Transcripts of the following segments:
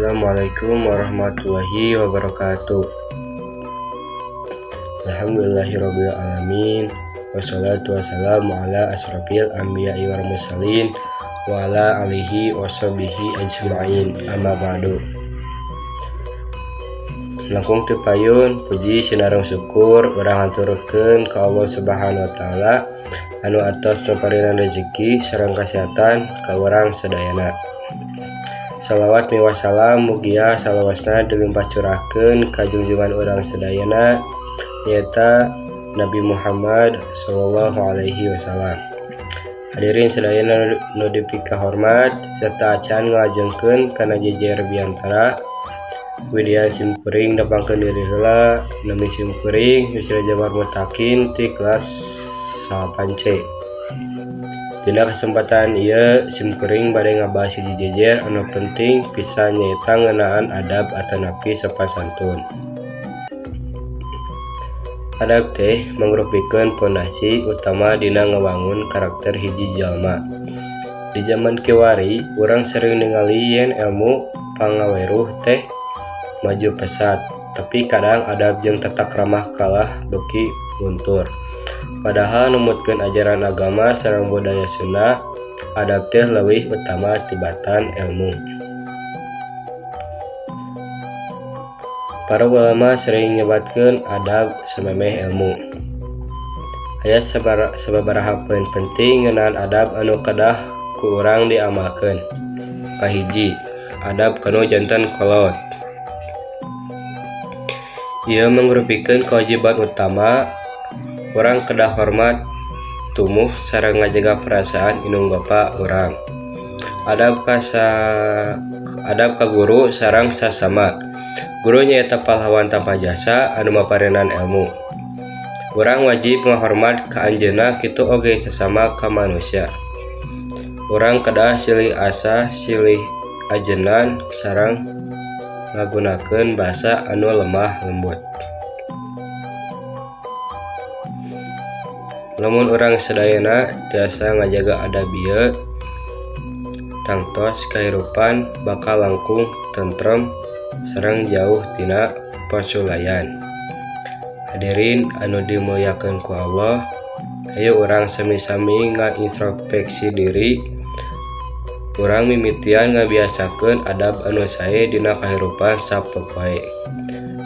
Assalamualaikum warahmatullahi wabarakatuh. Alhamdulillahirabbil alamin. Wassalatu wassalamu ala asrofil anbiya'i wal mursalin wa ala alihi washabihi ajma'in. Amma ba'du. Langkung teu payun puji sinareng syukur urang haturkeun ka Allah Subhanahu wa taala anu atos paringan rezeki sareng kasehatan ka urang sadayana. Salawat miwah salam mugia salawasna dilimpah curahkeun ka junjungan urang sadayana nyaeta Nabi Muhammad sallallahu alaihi wasallam. Hadirin sadayana nu dipika hormat serta acan ngajengkeun kana jejer biantara Widian simkuring dapangkeun diri heula nami simkuring Yusra Jamar Mutakin ti kelas 8C. Dina kesempatan ieu simkuring bade ngabahas hiji jejer anu penting pisan nyaeta ngeunaan adab atanapi sopan santun. Adab teh mangrupikeun pondasi utama dina ngawangun karakter hiji jalma. Di zaman kiwari urang sering ningali yen ilmu pangaweruh teh maju pesat, tapi kadang adab jeung tata krama kalah beuki luntur. Padahal numutkeun ajaran agama sareng budaya Sunda, adab teh leuwih utama tibatan ilmu. Para ulama sering nyebatkeun adab samemeh ilmu. Aya sababaraha poin penting ngeunaan adab anu kedah ku urang diamalkeun. Kahiji, adab kanu janten kolot. Ieu mangrupikeun kewajiban utama urang kedah hormat tumuh sareng ngajaga perasaan indung bapa urang. Adab ka guru sareng sasama. Guru nyaeta pahlawan tanpa jasa anu maparenan ilmu. Urang wajib ngahormat ka anjeunna kitu oge sasama ka manusia. Urang kedah silih asa silih ajenan sareng ngagunakeun basa anu lemah lembut. Lamun urang sadayana tiasa ngajaga adab ieu, tangtos kahirupan bakal langkung tentrem sareng jauh tina pasulayan. Hadirin anu dimuliakeun ku Allah, hayu urang sami-sami ngaintrospeksi diri. Urang mimitian ngabiasakeun adab anu sae dina kahirupan sapoe wae.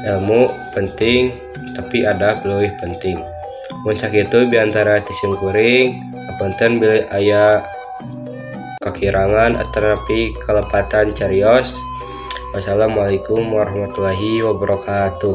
Ilmu penting, tapi adab leuwih penting. Mun sakitu biantara ti simkuring, hapunten bilih aya kakirangan atanapi kalepatan carios. Wassalamualaikum warahmatullahi wabarakatuh.